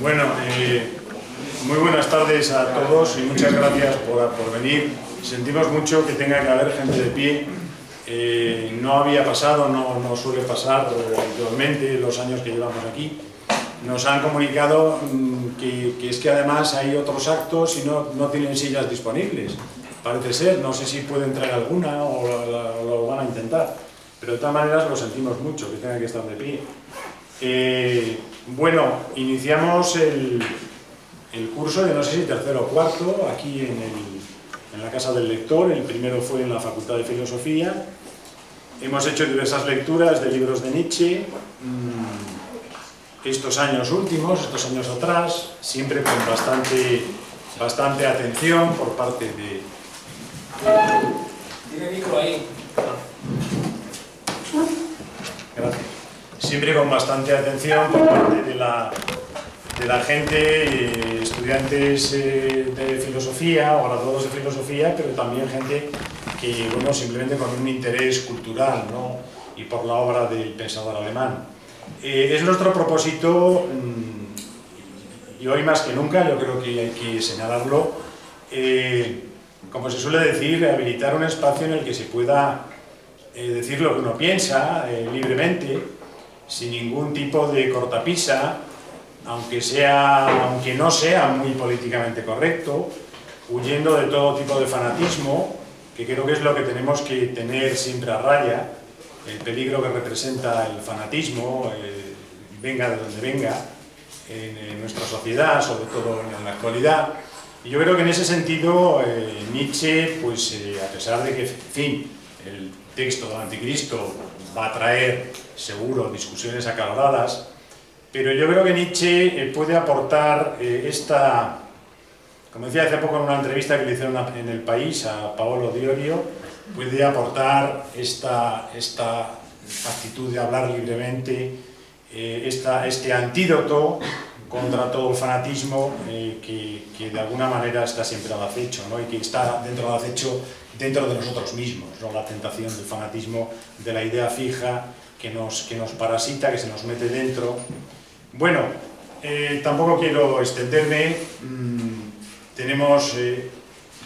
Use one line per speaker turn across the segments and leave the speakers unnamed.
Bueno, muy buenas tardes a todos y muchas gracias por venir. Sentimos mucho que tenga que haber gente de pie. No había pasado, no suele pasar habitualmente los años que llevamos aquí. Nos han comunicado que es que además hay otros actos y no tienen sillas disponibles. Parece ser, no sé si pueden traer alguna o lo van a intentar. Pero de todas maneras lo sentimos mucho, que tengan que estar de pie. Bueno, iniciamos el curso de no sé si tercero o cuarto, aquí en la Casa del Lector. El primero fue en la Facultad de Filosofía. Hemos hecho diversas lecturas de libros de Nietzsche, estos años últimos, estos años atrás, siempre con bastante atención por parte de...
Tiene micro ahí.
Gracias. Siempre con bastante atención por parte de la gente, estudiantes de filosofía o graduados de filosofía, pero también gente que, bueno, simplemente con un interés cultural, ¿no? Y por la obra del pensador alemán. Es nuestro propósito, y hoy más que nunca, yo creo que hay que señalarlo, como se suele decir, habilitar un espacio en el que se pueda decir lo que uno piensa libremente, sin ningún tipo de cortapisa, aunque no sea muy políticamente correcto, huyendo de todo tipo de fanatismo, que creo que es lo que tenemos que tener siempre a raya, el peligro que representa el fanatismo, venga de donde venga, en nuestra sociedad, sobre todo en la actualidad. Y yo creo que en ese sentido Nietzsche, pues a pesar de que, en fin, el texto del Anticristo va a traer seguro discusiones acaloradas, pero yo creo que Nietzsche puede aportar como decía hace poco en una entrevista que le hicieron en El País a Paolo Diorio, puede aportar esta actitud de hablar libremente, este antídoto contra todo el fanatismo que de alguna manera está siempre al acecho, ¿no? Y que está dentro del acecho dentro de nosotros mismos, ¿no? La tentación del fanatismo, de la idea fija que nos parasita, que se nos mete dentro. Bueno, tampoco quiero extenderme. Tenemos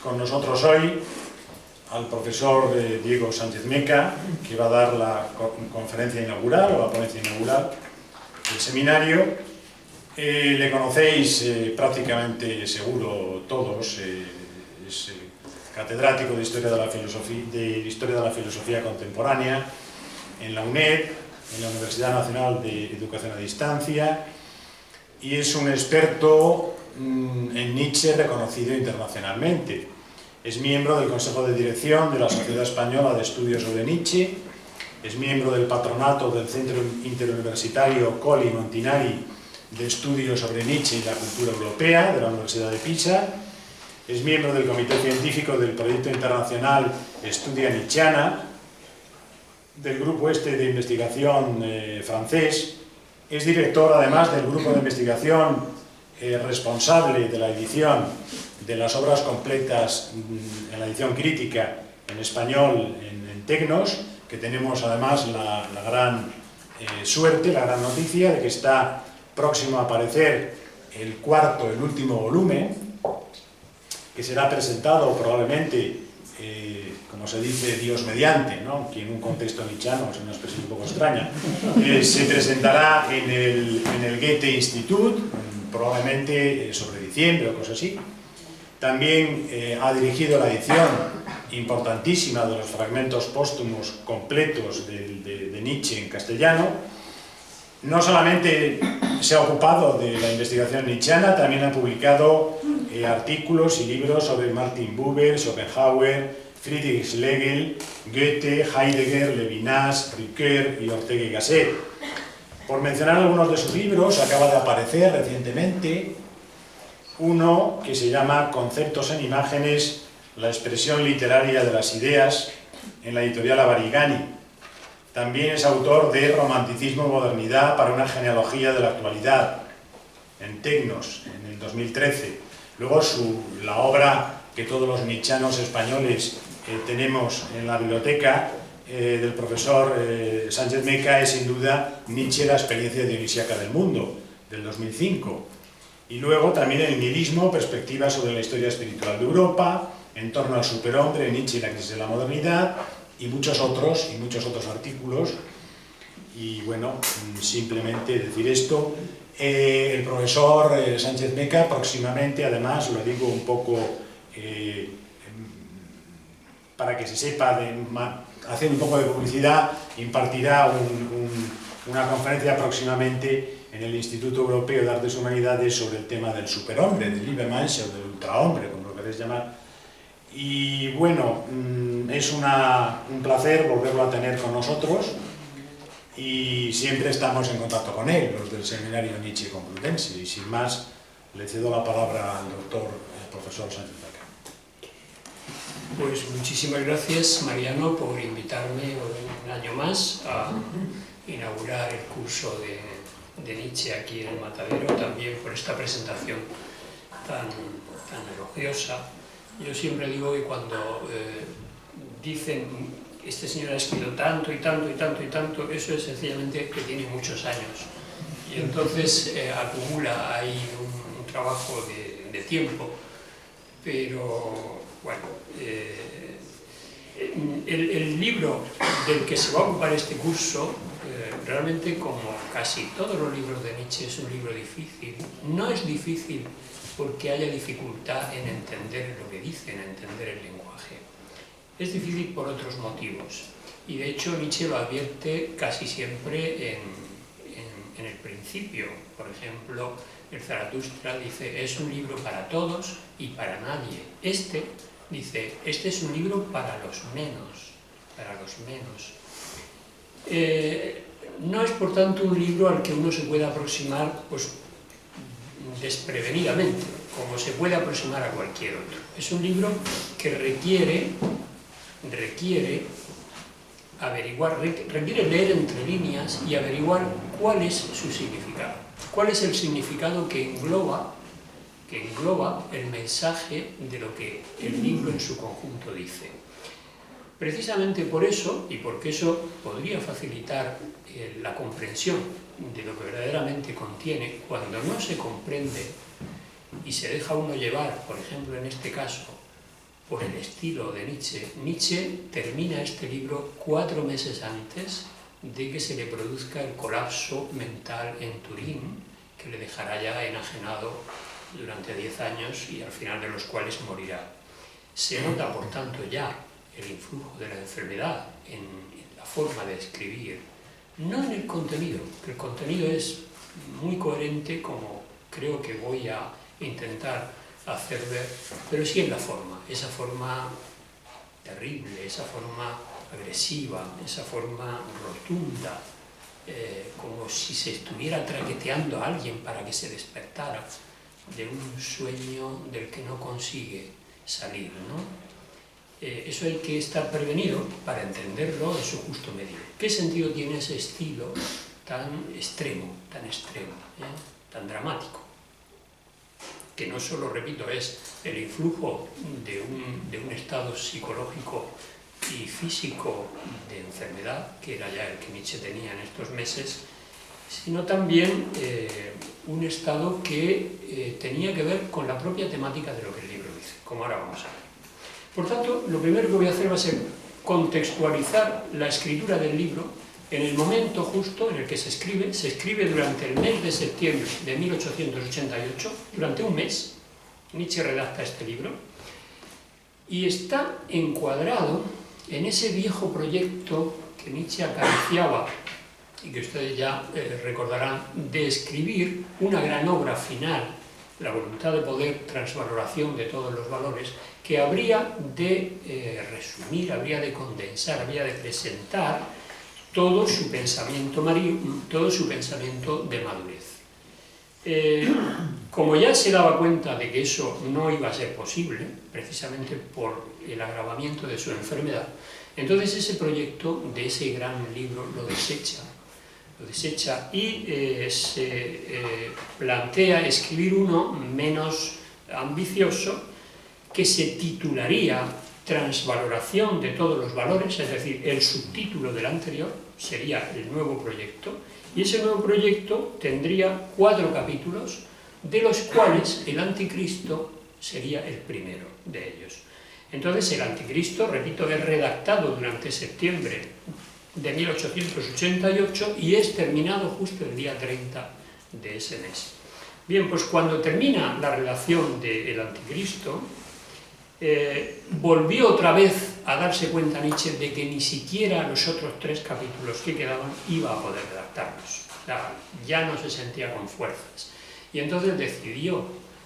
con nosotros hoy al profesor Diego Sánchez Meca, que va a dar la conferencia inaugural o la ponencia inaugural del seminario. Le conocéis prácticamente seguro todos, es catedrático de Historia de la Filosofía Contemporánea en la UNED, en la Universidad Nacional de Educación a Distancia, y es un experto en Nietzsche reconocido internacionalmente. Es miembro del Consejo de Dirección de la Sociedad Española de Estudios sobre Nietzsche, es miembro del patronato del Centro Interuniversitario Colli Montinari de Estudios sobre Nietzsche y la Cultura Europea de la Universidad de Pisa, es miembro del Comité Científico del Proyecto Internacional Estudia Nietzscheana, del grupo de investigación francés, es director además del grupo de investigación responsable de la edición de las obras completas en la edición crítica en español en Tecnos, que tenemos además la gran suerte, la gran noticia de que está próximo a aparecer el último volumen, que será presentado probablemente, como se dice, Dios mediante, ¿no? Que en un contexto nietzscheano es una expresión un poco extraña, se presentará en el Goethe Institut, probablemente sobre diciembre o cosas así. También ha dirigido la edición importantísima de los fragmentos póstumos completos de Nietzsche en castellano. No solamente se ha ocupado de la investigación nietzscheana, también ha publicado artículos y libros sobre Martin Buber, Schopenhauer, Friedrich Schlegel, Goethe, Heidegger, Levinas, Ricoeur y Ortega y Gasset. Por mencionar algunos de sus libros, acaba de aparecer recientemente uno que se llama Conceptos en imágenes, la expresión literaria de las ideas, en la editorial Abarigani. También es autor de Romanticismo y modernidad para una genealogía de la actualidad, en Tecnos en el 2013. Luego la obra que todos los nietzscheanos españoles tenemos en la biblioteca del profesor Sánchez Meca es sin duda Nietzsche, la experiencia dionisíaca del mundo, del 2005. Y luego también el nihilismo, perspectivas sobre la historia espiritual de Europa, en torno al superhombre, Nietzsche y la crisis de la modernidad, y muchos otros artículos. Y bueno, simplemente decir esto. El profesor Sánchez Meca próximamente, además, lo digo un poco para que se sepa, hacer un poco de publicidad, impartirá una conferencia próximamente en el Instituto Europeo de Artes y Humanidades sobre el tema del superhombre, del Übermensch o del ultrahombre, como lo queréis llamar. Y bueno, es un placer volverlo a tener con nosotros y siempre estamos en contacto con él, los del Seminario Nietzsche Complutense. Y sin más, le cedo la palabra al doctor, profesor Sánchez Meca.
Pues muchísimas gracias, Mariano, por invitarme un año más a inaugurar el curso de Nietzsche aquí en el Matadero, también por esta presentación tan elogiosa. Yo siempre digo que cuando dicen este señor ha escrito tanto y tanto y tanto y tanto, eso es sencillamente que tiene muchos años y entonces acumula ahí un trabajo de tiempo, pero bueno, el libro del que se va a ocupar este curso, realmente como casi todos los libros de Nietzsche, es un libro difícil. No es difícil porque haya dificultad en entender lo que dice, en entender el lenguaje. Es difícil por otros motivos. Y de hecho Nietzsche lo advierte casi siempre en el principio. Por ejemplo, el Zaratustra dice, es un libro para todos y para nadie. Dice, este es un libro para los menos, no es por tanto un libro al que uno se pueda aproximar pues, desprevenidamente, como se puede aproximar a cualquier otro. Es un libro que requiere leer entre líneas y averiguar cuál es su significado, cuál es el significado que engloba el mensaje de lo que el libro en su conjunto dice. Precisamente por eso, y porque eso podría facilitar la comprensión de lo que verdaderamente contiene, cuando no se comprende y se deja uno llevar, por ejemplo en este caso, por el estilo de Nietzsche, Nietzsche termina este libro 4 meses antes de que se le produzca el colapso mental en Turín, que le dejará ya enajenado durante 10 años y al final de los cuales morirá. Se nota, por tanto, ya el influjo de la enfermedad en la forma de escribir, no en el contenido, que el contenido es muy coherente, como creo que voy a intentar hacer ver, pero sí en la forma, esa forma terrible, esa forma agresiva, esa forma rotunda, como si se estuviera traqueteando a alguien para que se despertara de un sueño del que no consigue salir, ¿no? Eso hay que estar prevenido para entenderlo en su justo medio. ¿Qué sentido tiene ese estilo tan extremo, tan dramático? Que no solo, repito, es el influjo de un estado psicológico y físico de enfermedad, que era ya el que Nietzsche tenía en estos meses, sino también un estado que tenía que ver con la propia temática de lo que el libro dice, como ahora vamos a ver. Por tanto, lo primero que voy a hacer va a ser contextualizar la escritura del libro en el momento justo en el que se escribe durante el mes de septiembre de 1888, durante un mes, Nietzsche redacta este libro, y está encuadrado en ese viejo proyecto que Nietzsche acariciaba, y que ustedes ya recordarán, de escribir una gran obra final, la voluntad de poder, transvaloración de todos los valores, que habría de resumir, habría de condensar, habría de presentar todo su pensamiento de madurez. Como ya se daba cuenta de que eso no iba a ser posible, precisamente por el agravamiento de su enfermedad, entonces ese proyecto de ese gran libro lo desecha, lo desecha y se plantea escribir uno menos ambicioso que se titularía Transvaloración de todos los valores, es decir, el subtítulo del anterior sería el nuevo proyecto, y ese nuevo proyecto tendría 4 capítulos, de los cuales el Anticristo sería el primero de ellos. Entonces el Anticristo, repito, es redactado durante septiembre de 1888 y es terminado justo el día 30 de ese mes. Bien, pues cuando termina la redacción del Anticristo, volvió otra vez a darse cuenta Nietzsche de que ni siquiera los otros 3 capítulos que quedaban iba a poder redactarlos. O sea, ya no se sentía con fuerzas. Y entonces decidió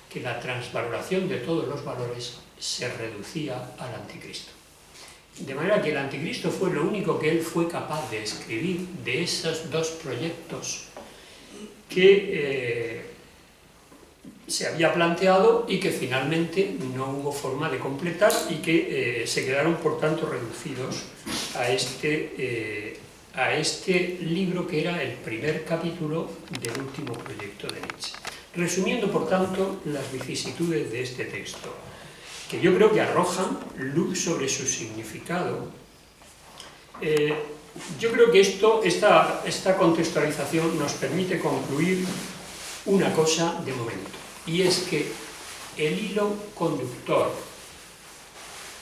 que la transvaloración de todos los valores se reducía al Anticristo. De manera que el Anticristo fue lo único que él fue capaz de escribir de esos 2 proyectos que se había planteado y que finalmente no hubo forma de completar y que se quedaron por tanto reducidos a este libro que era el primer capítulo del último proyecto de Nietzsche. Resumiendo por tanto las vicisitudes de este texto, que yo creo que arrojan luz sobre su significado, yo creo que esta contextualización nos permite concluir una cosa de momento. Y es que el hilo conductor,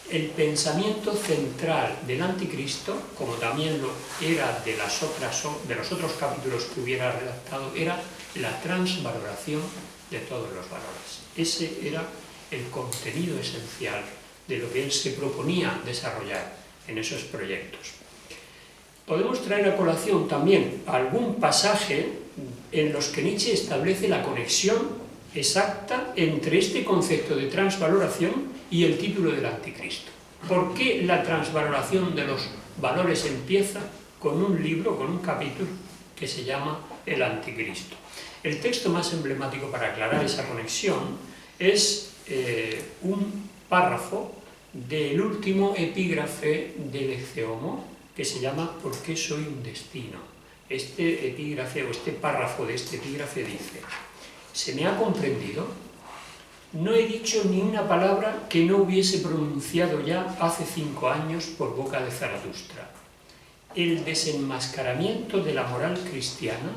el pensamiento central del Anticristo, como también lo era de los otros capítulos que hubiera redactado, era la transvaloración de todos los valores. Ese era el contenido esencial de lo que él se proponía desarrollar en esos proyectos. Podemos traer a colación también algún pasaje en los que Nietzsche establece la conexión exacta entre este concepto de transvaloración y el título del Anticristo. ¿Por qué la transvaloración de los valores empieza con un libro, con un capítulo que se llama El Anticristo? El texto más emblemático para aclarar esa conexión es un párrafo del último epígrafe del Ecce Homo, que se llama ¿Por qué soy un destino? Este epígrafe o este párrafo de este epígrafe dice: ¿se me ha comprendido? No he dicho ni una palabra que no hubiese pronunciado ya hace 5 años por boca de Zaratustra. El desenmascaramiento de la moral cristiana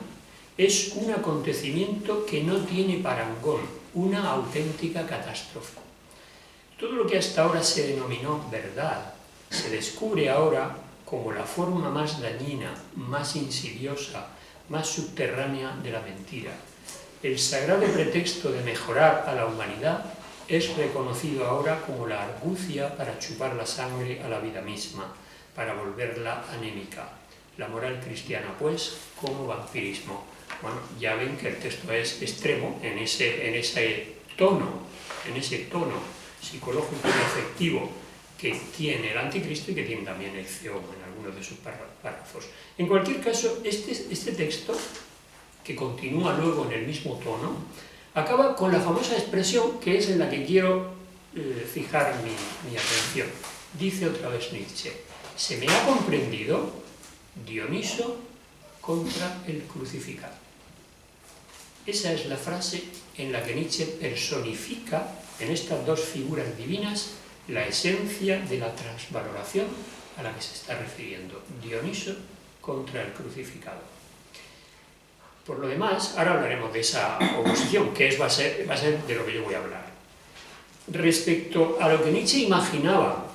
es un acontecimiento que no tiene parangón, una auténtica catástrofe. Todo lo que hasta ahora se denominó verdad se descubre ahora como la forma más dañina, más insidiosa, más subterránea de la mentira. El sagrado pretexto de mejorar a la humanidad es reconocido ahora como la argucia para chupar la sangre a la vida misma, para volverla anémica. La moral cristiana, pues, como vampirismo. Bueno, ya ven que el texto es extremo en ese tono psicológico y afectivo que tiene el Anticristo y que tiene también el Ecce Homo en algunos de sus párrafos. En cualquier caso, este texto, que continúa luego en el mismo tono, acaba con la famosa expresión que es en la que quiero fijar mi atención. Dice otra vez Nietzsche: ¿se me ha comprendido? Dioniso contra el crucificado. Esa es la frase en la que Nietzsche personifica en estas 2 figuras divinas la esencia de la transvaloración a la que se está refiriendo. Dioniso contra el crucificado. Por lo demás, ahora hablaremos de esa oposición, que va a ser de lo que yo voy a hablar. Respecto a lo que Nietzsche imaginaba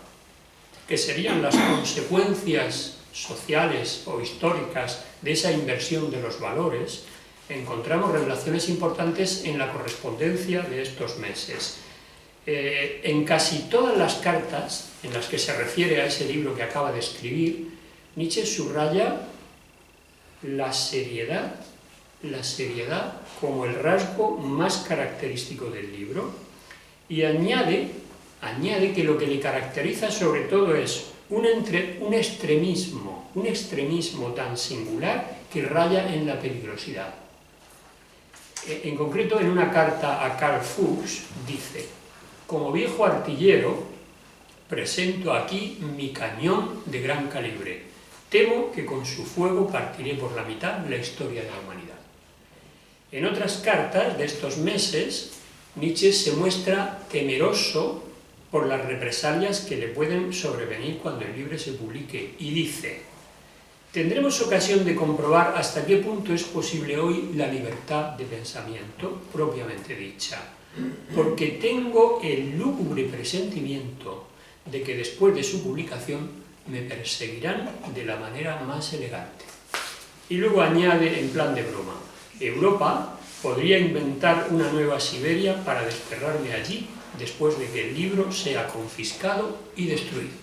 que serían las consecuencias sociales o históricas de esa inversión de los valores, encontramos revelaciones importantes en la correspondencia de estos meses. En casi todas las cartas en las que se refiere a ese libro que acaba de escribir, Nietzsche subraya la seriedad como el rasgo más característico del libro y añade que lo que le caracteriza sobre todo es un extremismo tan singular que raya en la peligrosidad. En concreto, en una carta a Carl Fuchs dice: como viejo artillero presento aquí mi cañón de gran calibre. Temo que con su fuego partiré por la mitad la historia de la humanidad. En otras cartas de estos meses, Nietzsche se muestra temeroso por las represalias que le pueden sobrevenir cuando el libro se publique, y dice: tendremos ocasión de comprobar hasta qué punto es posible hoy la libertad de pensamiento propiamente dicha, porque tengo el lúgubre presentimiento de que después de su publicación me perseguirán de la manera más elegante. Y luego añade en plan de broma: Europa podría inventar una nueva Siberia para desterrarme allí después de que el libro sea confiscado y destruido.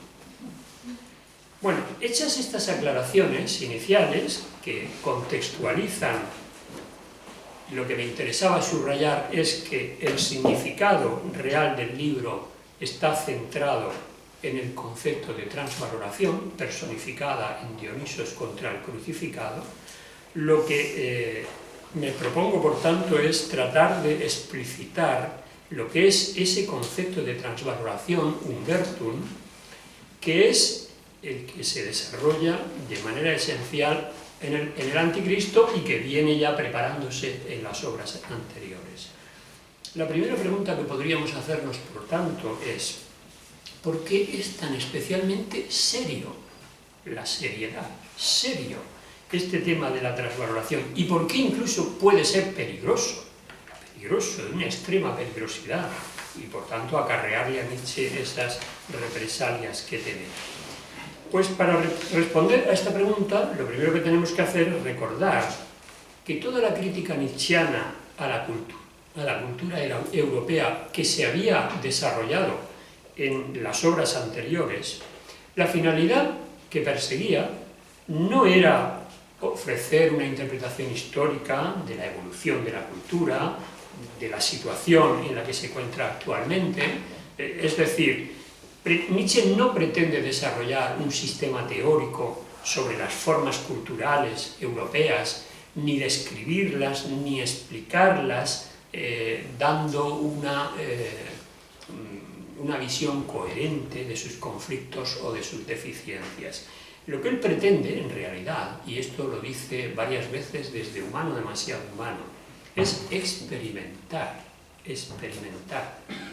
Bueno, hechas estas aclaraciones iniciales que contextualizan, lo que me interesaba subrayar es que el significado real del libro está centrado en el concepto de transvaloración, personificada en Dionisos contra el crucificado. Lo que me propongo, por tanto, es tratar de explicitar lo que es ese concepto de transvaloración, Umbertum, que es el que se desarrolla de manera esencial en el Anticristo y que viene ya preparándose en las obras anteriores. La primera pregunta que podríamos hacernos, por tanto, es: ¿por qué es tan especialmente serio la seriedad? Serio este tema de la transvaloración, y por qué incluso puede ser peligroso, de una extrema peligrosidad, y por tanto acarrearle a Nietzsche esas represalias que teme. Pues para responder a esta pregunta, lo primero que tenemos que hacer es recordar que toda la crítica nietzscheana a la cultura europea que se había desarrollado en las obras anteriores, la finalidad que perseguía no era ofrecer una interpretación histórica de la evolución de la cultura, de la situación en la que se encuentra actualmente. Es decir, Nietzsche no pretende desarrollar un sistema teórico sobre las formas culturales europeas, ni describirlas, ni explicarlas, dando una visión coherente de sus conflictos o de sus deficiencias. Lo que él pretende, en realidad, y esto lo dice varias veces desde Humano demasiado humano, es experimentar,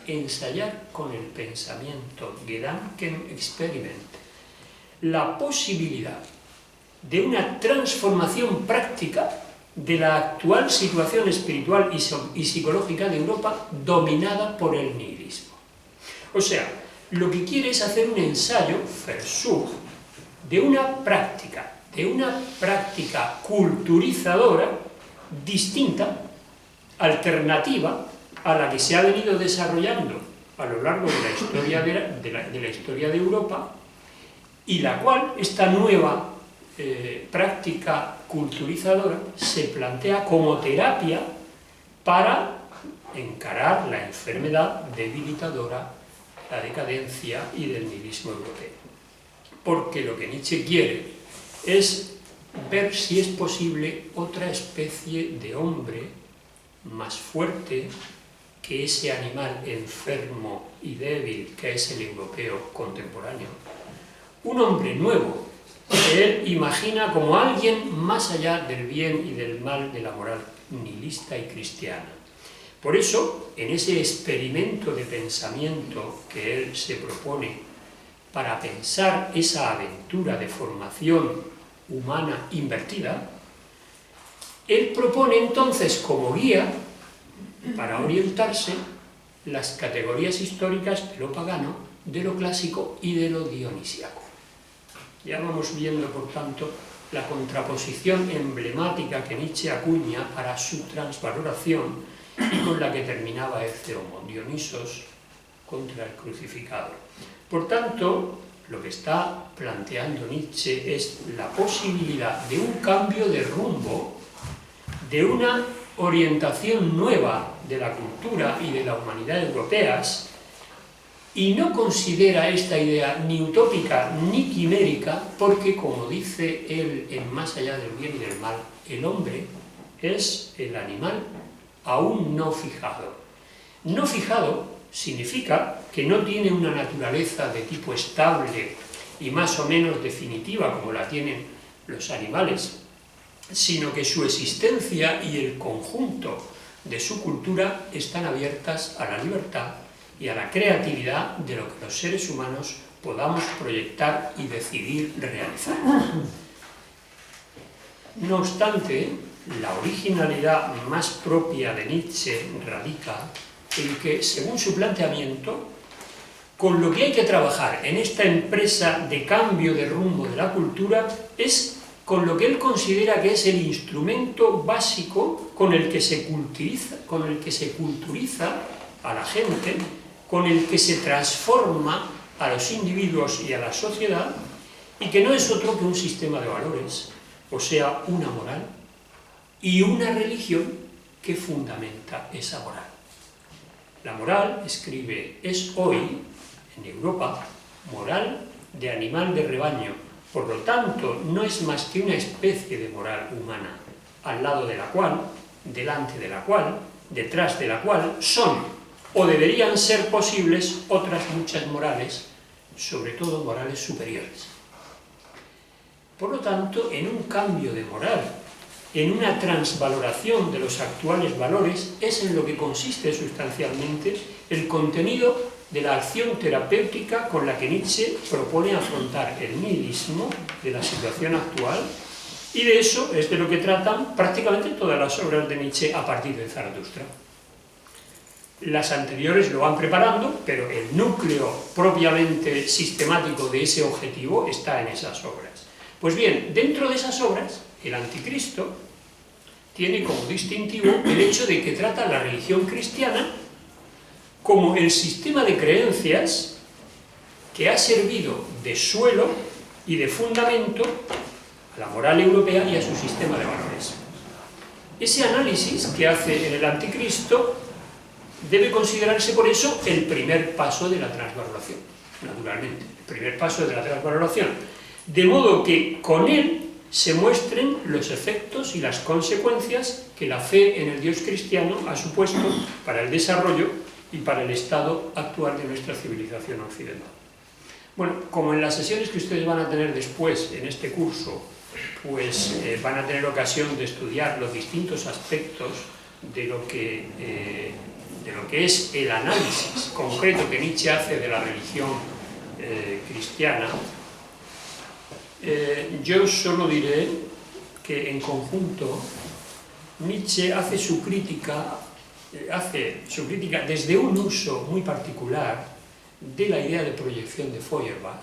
ensayar con el pensamiento, Gedankenexperiment, la posibilidad de una transformación práctica de la actual situación espiritual y psicológica de Europa dominada por el nihilismo. O sea, lo que quiere es hacer un ensayo, Versuch, de una práctica culturizadora distinta, alternativa a la que se ha venido desarrollando a lo largo de la historia de Europa, y la cual, esta nueva práctica culturizadora, se plantea como terapia para encarar la enfermedad debilitadora, la decadencia y del nihilismo europeo. Porque lo que Nietzsche quiere es ver si es posible otra especie de hombre más fuerte que ese animal enfermo y débil que es el europeo contemporáneo. Un hombre nuevo que él imagina como alguien más allá del bien y del mal de la moral nihilista y cristiana. Por eso, en ese experimento de pensamiento que él se propone para pensar esa aventura de formación humana invertida, él propone entonces como guía para orientarse las categorías históricas de lo pagano, de lo clásico y de lo dionisíaco. Ya vamos viendo, por tanto, la contraposición emblemática que Nietzsche acuña para su transvaloración y con la que terminaba Ecce Homo, Dionisos contra el crucificado. Por tanto, lo que está planteando Nietzsche es la posibilidad de un cambio de rumbo, de una orientación nueva de la cultura y de la humanidad europeas, y no considera esta idea ni utópica ni quimérica, porque, como dice él en Más allá del bien y del mal, el hombre es el animal aún no fijado. No fijado significa que no tiene una naturaleza de tipo estable y más o menos definitiva como la tienen los animales, sino que su existencia y el conjunto de su cultura están abiertas a la libertad y a la creatividad de lo que los seres humanos podamos proyectar y decidir realizar. No obstante, la originalidad más propia de Nietzsche radica en que, según su planteamiento, con lo que hay que trabajar en esta empresa de cambio de rumbo de la cultura es con lo que él considera que es el instrumento básico con el que se culturiza a la gente, con el que se transforma a los individuos y a la sociedad, y que no es otro que un sistema de valores, o sea, una moral y una religión que fundamenta esa moral. La moral, escribe, es hoy, en Europa, moral de animal de rebaño. Por lo tanto, no es más que una especie de moral humana, al lado de la cual, delante de la cual, detrás de la cual son o deberían ser posibles otras muchas morales, sobre todo morales superiores. Por lo tanto, en un cambio de moral, en una transvaloración de los actuales valores, es en lo que consiste sustancialmente el contenido de la acción terapéutica con la que Nietzsche propone afrontar el nihilismo de la situación actual, y de eso es de lo que tratan prácticamente todas las obras de Nietzsche a partir de Zaratustra. Las anteriores lo van preparando, pero el núcleo propiamente sistemático de ese objetivo está en esas obras. Pues bien, dentro de esas obras, el Anticristo tiene como distintivo el hecho de que trata la religión cristiana como el sistema de creencias que ha servido de suelo y de fundamento a la moral europea y a su sistema de valores. Ese análisis que hace en el Anticristo debe considerarse por eso el primer paso de la transvaloración, naturalmente, el primer paso de la transvaloración, de modo que con él se muestren los efectos y las consecuencias que la fe en el Dios cristiano ha supuesto para el desarrollo y para el estado actual de nuestra civilización occidental. Bueno, como en las sesiones que ustedes van a tener después en este curso, pues van a tener ocasión de estudiar los distintos aspectos de lo que es el análisis concreto que Nietzsche hace de la religión cristiana, yo solo diré que en conjunto Nietzsche hace su crítica desde un uso muy particular de la idea de proyección de Feuerbach,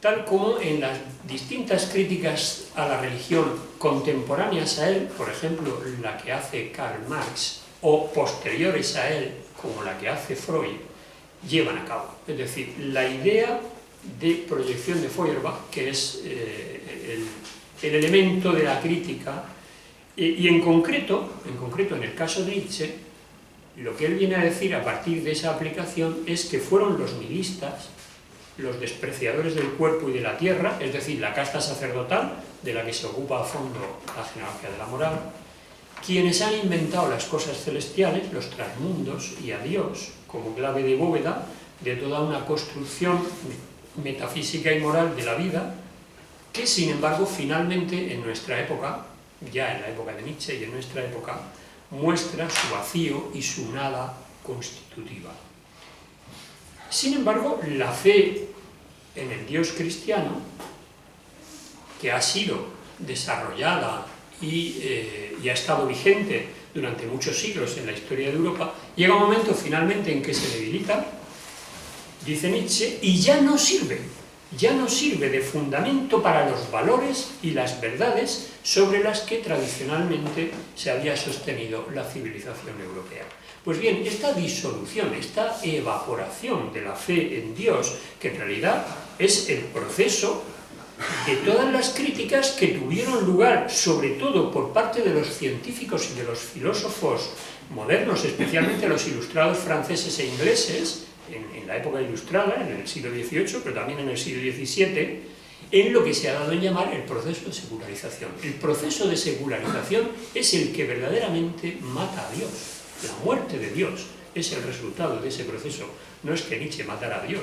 tal como en las distintas críticas a la religión contemporáneas a él, por ejemplo, la que hace Karl Marx, o posteriores a él, como la que hace Freud, llevan a cabo. Es decir, la idea de proyección de Feuerbach, que es el elemento de la crítica, y en concreto, en el caso de Nietzsche, lo que él viene a decir a partir de esa aplicación es que fueron los nihilistas, los despreciadores del cuerpo y de la tierra, es decir, la casta sacerdotal, de la que se ocupa a fondo la genealogía de la moral, quienes han inventado las cosas celestiales, los transmundos, y a Dios como clave de bóveda de toda una construcción metafísica y moral de la vida, que sin embargo finalmente en nuestra época, ya en la época de Nietzsche y en nuestra época, muestra su vacío y su nada constitutiva. Sin embargo, la fe en el Dios cristiano, que ha sido desarrollada y ha estado vigente durante muchos siglos en la historia de Europa, llega un momento finalmente en que se debilita, dice Nietzsche, y ya no sirve de fundamento para los valores y las verdades sobre las que tradicionalmente se había sostenido la civilización europea. Pues bien, esta disolución, esta evaporación de la fe en Dios, que en realidad es el proceso de todas las críticas que tuvieron lugar, sobre todo por parte de los científicos y de los filósofos modernos, especialmente los ilustrados franceses e ingleses, en la época ilustrada, en el siglo XVIII, pero también en el siglo XVII, en lo que se ha dado en llamar el proceso de secularización. El proceso de secularización es el que verdaderamente mata a Dios. La muerte de Dios es el resultado de ese proceso. No es que Nietzsche matara a Dios,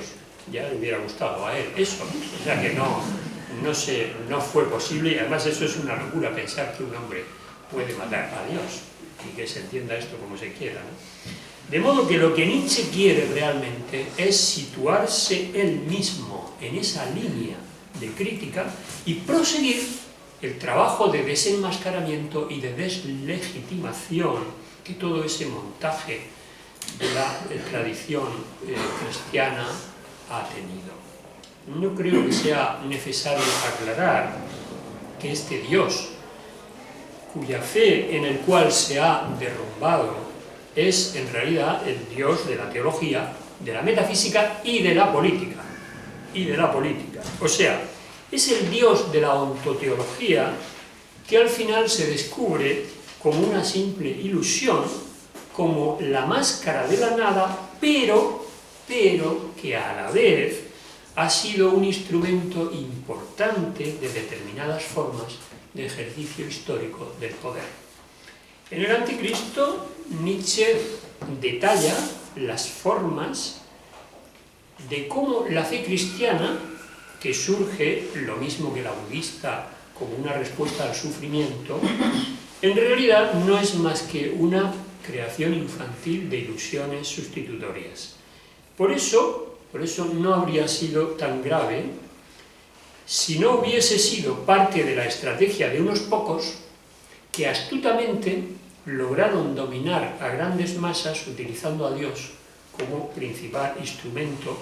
Ya le hubiera gustado a él eso, o sea que no fue posible, y además eso es una locura, pensar que un hombre puede matar a Dios, y que se entienda esto como se quiera, ¿no? De modo que lo que Nietzsche quiere realmente es situarse él mismo en esa línea de crítica y proseguir el trabajo de desenmascaramiento y de deslegitimación que todo ese montaje de la tradición cristiana ha tenido. No creo que sea necesario aclarar que este Dios, cuya fe en el cual se ha derrumbado, es en realidad el Dios de la teología, de la metafísica y de la política. O sea, es el Dios de la ontoteología que al final se descubre como una simple ilusión, como la máscara de la nada, pero que a la vez ha sido un instrumento importante de determinadas formas de ejercicio histórico del poder. En el Anticristo, Nietzsche detalla las formas de cómo la fe cristiana, que surge, lo mismo que la budista, como una respuesta al sufrimiento, en realidad no es más que una creación infantil de ilusiones sustitutorias. Por eso no habría sido tan grave si no hubiese sido parte de la estrategia de unos pocos que astutamente lograron dominar a grandes masas utilizando a Dios como principal instrumento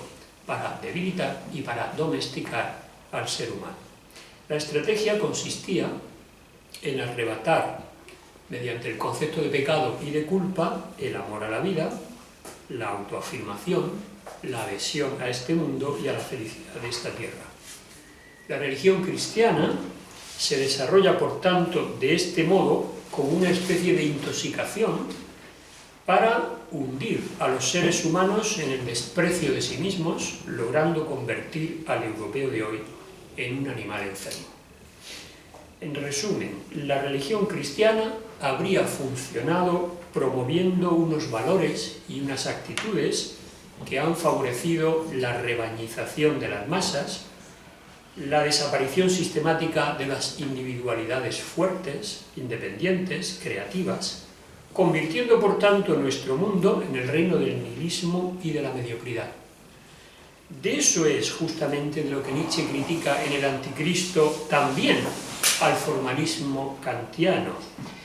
para debilitar y para domesticar al ser humano. La estrategia consistía en arrebatar, mediante el concepto de pecado y de culpa, el amor a la vida, la autoafirmación, la adhesión a este mundo y a la felicidad de esta tierra. La religión cristiana se desarrolla, por tanto, de este modo, como una especie de intoxicación para hundir a los seres humanos en el desprecio de sí mismos, logrando convertir al europeo de hoy en un animal enfermo. En resumen, la religión cristiana habría funcionado promoviendo unos valores y unas actitudes que han favorecido la rebañización de las masas, la desaparición sistemática de las individualidades fuertes, independientes, creativas, convirtiendo por tanto nuestro mundo en el reino del nihilismo y de la mediocridad. De eso es justamente de lo que Nietzsche critica en el Anticristo también al formalismo kantiano,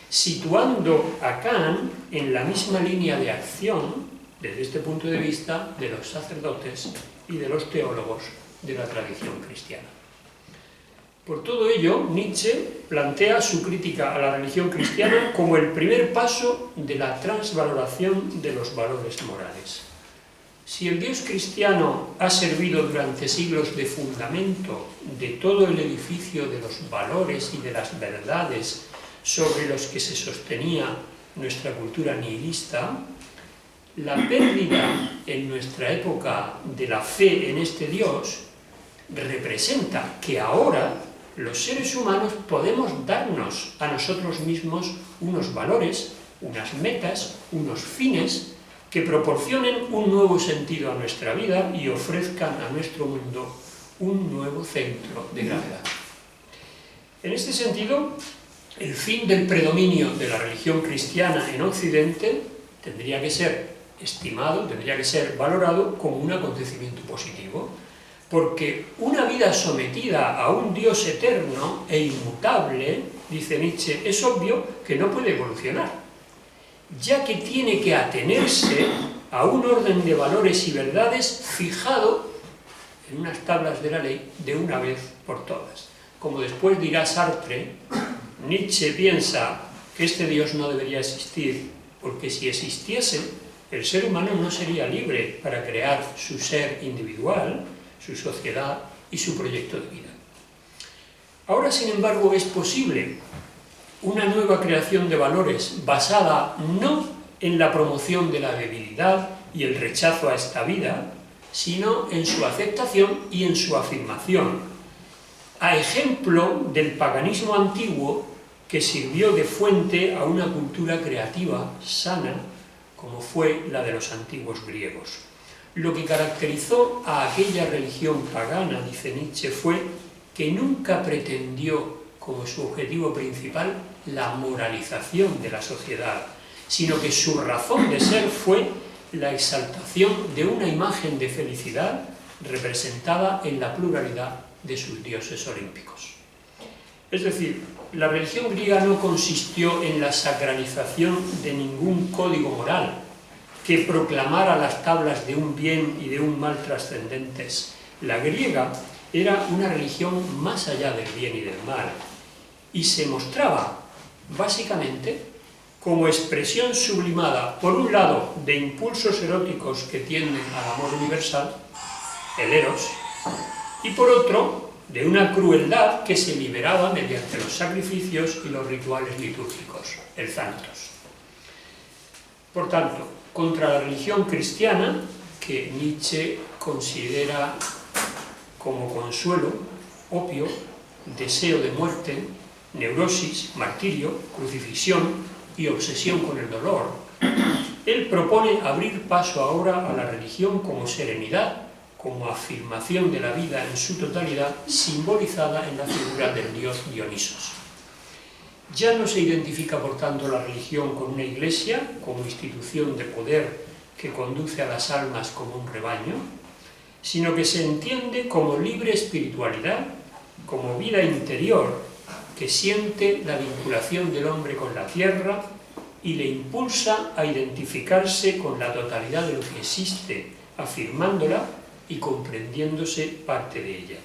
situando a Kant en la misma línea de acción, desde este punto de vista, de los sacerdotes y de los teólogos de la tradición cristiana. Por todo ello, Nietzsche plantea su crítica a la religión cristiana como el primer paso de la transvaloración de los valores morales. Si el Dios cristiano ha servido durante siglos de fundamento de todo el edificio de los valores y de las verdades sobre los que se sostenía nuestra cultura nihilista, la pérdida en nuestra época de la fe en este Dios representa que ahora los seres humanos podemos darnos a nosotros mismos unos valores, unas metas, unos fines que proporcionen un nuevo sentido a nuestra vida y ofrezcan a nuestro mundo un nuevo centro de gravedad. En este sentido, el fin del predominio de la religión cristiana en Occidente tendría que ser estimado, tendría que ser valorado como un acontecimiento positivo, porque una vida sometida a un Dios eterno e inmutable, dice Nietzsche, es obvio que no puede evolucionar, ya que tiene que atenerse a un orden de valores y verdades fijado en unas tablas de la ley de una vez por todas. Como después dirá Sartre, Nietzsche piensa que este Dios no debería existir, porque si existiese, el ser humano no sería libre para crear su ser individual, su sociedad y su proyecto de vida. Ahora, sin embargo, es posible una nueva creación de valores basada no en la promoción de la debilidad y el rechazo a esta vida, sino en su aceptación y en su afirmación, a ejemplo del paganismo antiguo que sirvió de fuente a una cultura creativa sana, como fue la de los antiguos griegos. Lo que caracterizó a aquella religión pagana, dice Nietzsche, fue que nunca pretendió como su objetivo principal la moralización de la sociedad, sino que su razón de ser fue la exaltación de una imagen de felicidad representada en la pluralidad de sus dioses olímpicos. Es decir, la religión griega no consistió en la sacralización de ningún código moral que proclamara las tablas de un bien y de un mal trascendentes. La griega era una religión más allá del bien y del mal, y se mostraba, básicamente, como expresión sublimada, por un lado, de impulsos eróticos que tienden al amor universal, el eros, y por otro, de una crueldad que se liberaba mediante los sacrificios y los rituales litúrgicos, el thanatos. Por tanto, contra la religión cristiana, que Nietzsche considera como consuelo, opio, deseo de muerte, neurosis, martirio, crucifixión y obsesión con el dolor, él propone abrir paso ahora a la religión como serenidad, como afirmación de la vida en su totalidad, simbolizada en la figura del dios Dionisos. Ya no se identifica, por tanto, la religión con una iglesia, como institución de poder que conduce a las almas como un rebaño, sino que se entiende como libre espiritualidad, como vida interior que siente la vinculación del hombre con la tierra y le impulsa a identificarse con la totalidad de lo que existe, afirmándola y comprendiéndose parte de ella.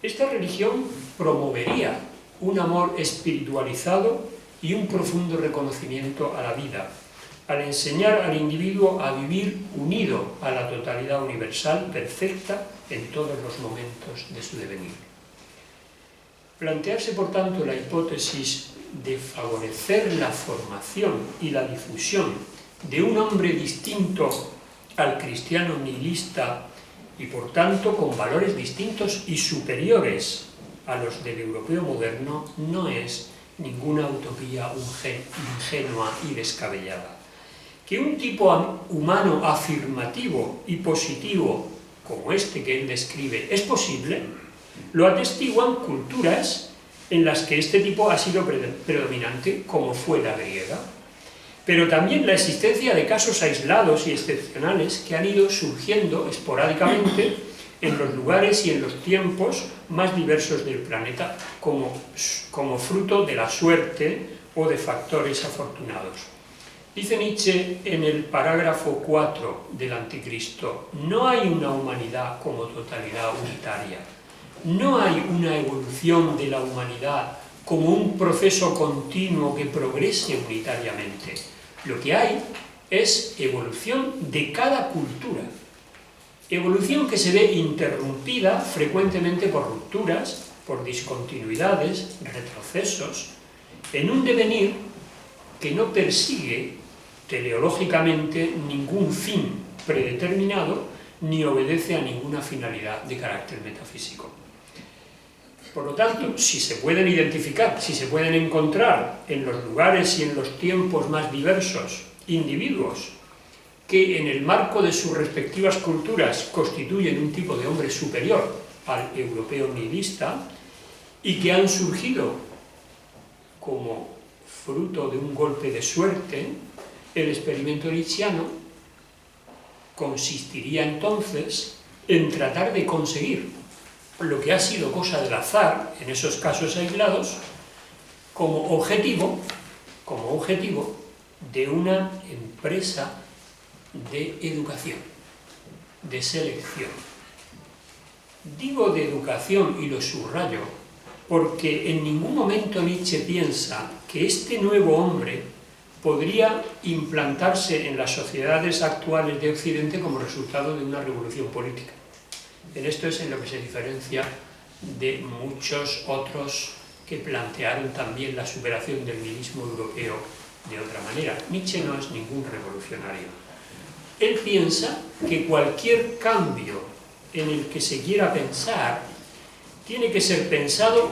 Esta religión promovería un amor espiritualizado y un profundo reconocimiento a la vida, al enseñar al individuo a vivir unido a la totalidad universal perfecta en todos los momentos de su devenir. Plantearse, por tanto, la hipótesis de favorecer la formación y la difusión de un hombre distinto al cristiano nihilista y, por tanto, con valores distintos y superiores a los del europeo moderno, no es ninguna utopía ingenua y descabellada. Que un tipo humano afirmativo y positivo como este que él describe es posible, lo atestiguan culturas en las que este tipo ha sido predominante, como fue la griega, pero también la existencia de casos aislados y excepcionales que han ido surgiendo esporádicamente en los lugares y en los tiempos más diversos del planeta, como fruto de la suerte o de factores afortunados. Dice Nietzsche en el parágrafo 4 del Anticristo: no hay una humanidad como totalidad unitaria, no hay una evolución de la humanidad como un proceso continuo que progrese unitariamente. Lo que hay es evolución de cada cultura, evolución que se ve interrumpida frecuentemente por rupturas, por discontinuidades, retrocesos, en un devenir que no persigue teleológicamente ningún fin predeterminado ni obedece a ninguna finalidad de carácter metafísico. Por lo tanto, si se pueden identificar, si se pueden encontrar en los lugares y en los tiempos más diversos individuos que en el marco de sus respectivas culturas constituyen un tipo de hombre superior al europeo nihilista y que han surgido como fruto de un golpe de suerte, el experimento nietzscheano consistiría entonces en tratar de conseguir lo que ha sido cosa del azar en esos casos aislados como objetivo de una empresa de educación, de selección. Digo de educación y lo subrayo porque en ningún momento Nietzsche piensa que este nuevo hombre podría implantarse en las sociedades actuales de Occidente como resultado de una revolución política. En esto es en lo que se diferencia de muchos otros que plantearon también la superación del nihilismo europeo de otra manera. Nietzsche no es ningún revolucionario. Él piensa que cualquier cambio en el que se quiera pensar tiene que ser pensado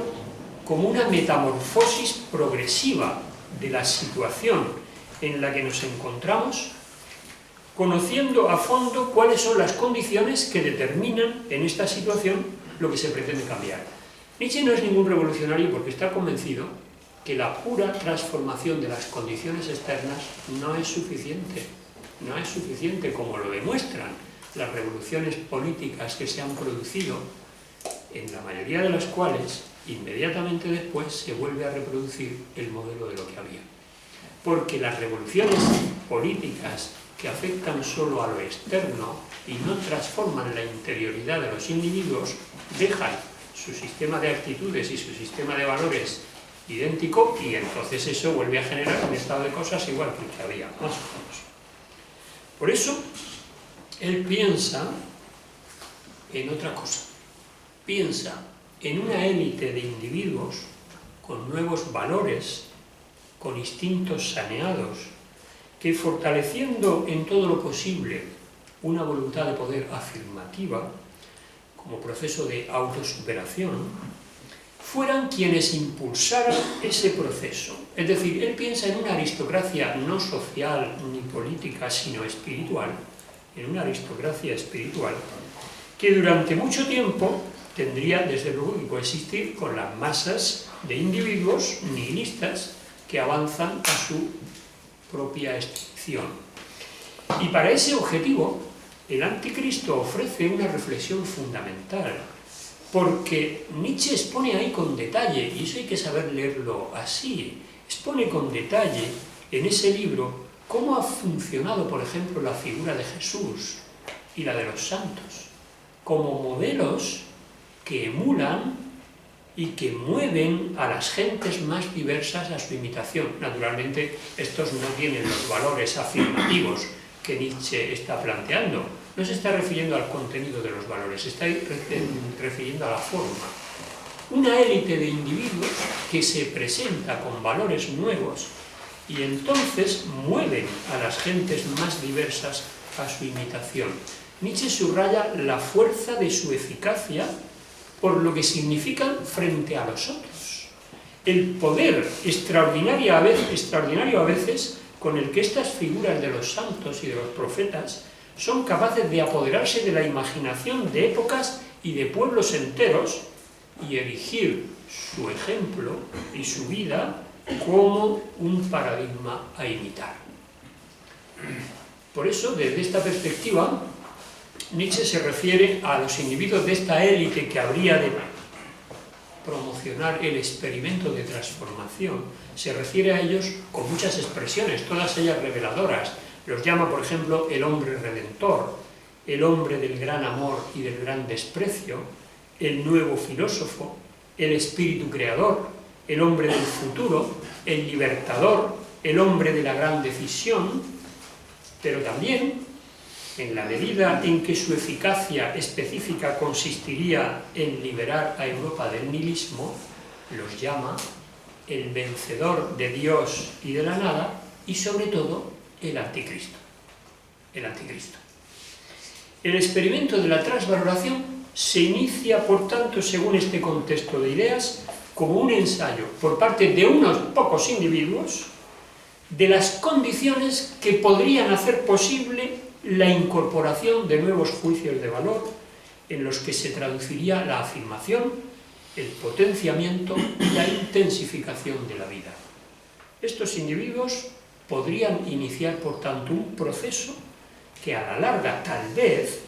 como una metamorfosis progresiva de la situación en la que nos encontramos conociendo a fondo cuáles son las condiciones que determinan en esta situación lo que se pretende cambiar. Nietzsche no es ningún revolucionario porque está convencido que la pura transformación de las condiciones externas no es suficiente. No es suficiente, como lo demuestran las revoluciones políticas que se han producido, en la mayoría de las cuales inmediatamente después se vuelve a reproducir el modelo de lo que había. Porque las revoluciones políticas que afectan solo a lo externo y no transforman la interioridad de los individuos, dejan su sistema de actitudes y su sistema de valores idéntico, y entonces eso vuelve a generar un estado de cosas igual que el que había, más o menos. Por eso, él piensa en otra cosa. Piensa en una élite de individuos con nuevos valores, con instintos saneados, que fortaleciendo en todo lo posible una voluntad de poder afirmativa, como proceso de autosuperación, fueran quienes impulsaran ese proceso. Es decir, él piensa en una aristocracia no social ni política, sino espiritual, en una aristocracia espiritual, que durante mucho tiempo tendría, desde luego, que coexistir con las masas de individuos nihilistas que avanzan a su propia extinción. Y para ese objetivo, el Anticristo ofrece una reflexión fundamental, porque Nietzsche expone ahí con detalle, y eso hay que saber leerlo así, expone con detalle en ese libro cómo ha funcionado, por ejemplo, la figura de Jesús y la de los santos, como modelos que emulan y que mueven a las gentes más diversas a su imitación. Naturalmente, estos no tienen los valores afirmativos que Nietzsche está planteando. No se está refiriendo al contenido de los valores, se está refiriendo a la forma. Una élite de individuos que se presenta con valores nuevos y entonces mueven a las gentes más diversas a su imitación. Nietzsche subraya la fuerza de su eficacia por lo que significan frente a los otros. El poder extraordinario a veces con el que estas figuras de los santos y de los profetas son capaces de apoderarse de la imaginación de épocas y de pueblos enteros y erigir su ejemplo y su vida como un paradigma a imitar. Por eso, desde esta perspectiva, Nietzsche se refiere a los individuos de esta élite que habría de promocionar el experimento de transformación. Se refiere a ellos con muchas expresiones, todas ellas reveladoras. Los llama, por ejemplo, el hombre redentor, el hombre del gran amor y del gran desprecio, el nuevo filósofo, el espíritu creador, el hombre del futuro, el libertador, el hombre de la gran decisión, pero también, en la medida en que su eficacia específica consistiría en liberar a Europa del nihilismo, los llama el vencedor de Dios y de la nada, y sobre todo el anticristo. El anticristo. El experimento de la transvaloración se inicia, por tanto, según este contexto de ideas, como un ensayo por parte de unos pocos individuos de las condiciones que podrían hacer posible la incorporación de nuevos juicios de valor en los que se traduciría la afirmación, el potenciamiento y la intensificación de la vida. Estos individuos podrían iniciar, por tanto, un proceso que a la larga, tal vez,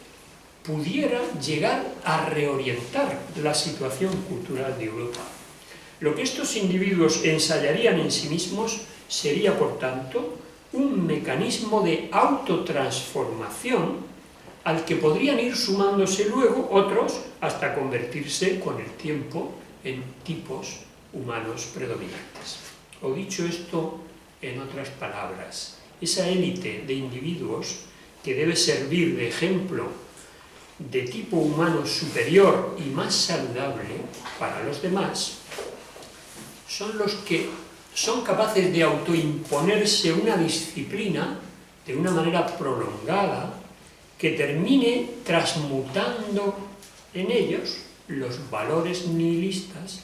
pudiera llegar a reorientar la situación cultural de Europa. Lo que estos individuos ensayarían en sí mismos sería, por tanto, un mecanismo de autotransformación al que podrían ir sumándose luego otros hasta convertirse con el tiempo en tipos humanos predominantes. O dicho esto en otras palabras, esa élite de individuos que debe servir de ejemplo de tipo humano superior y más saludable para los demás, son los que son capaces de autoimponerse una disciplina de una manera prolongada que termine transmutando en ellos los valores nihilistas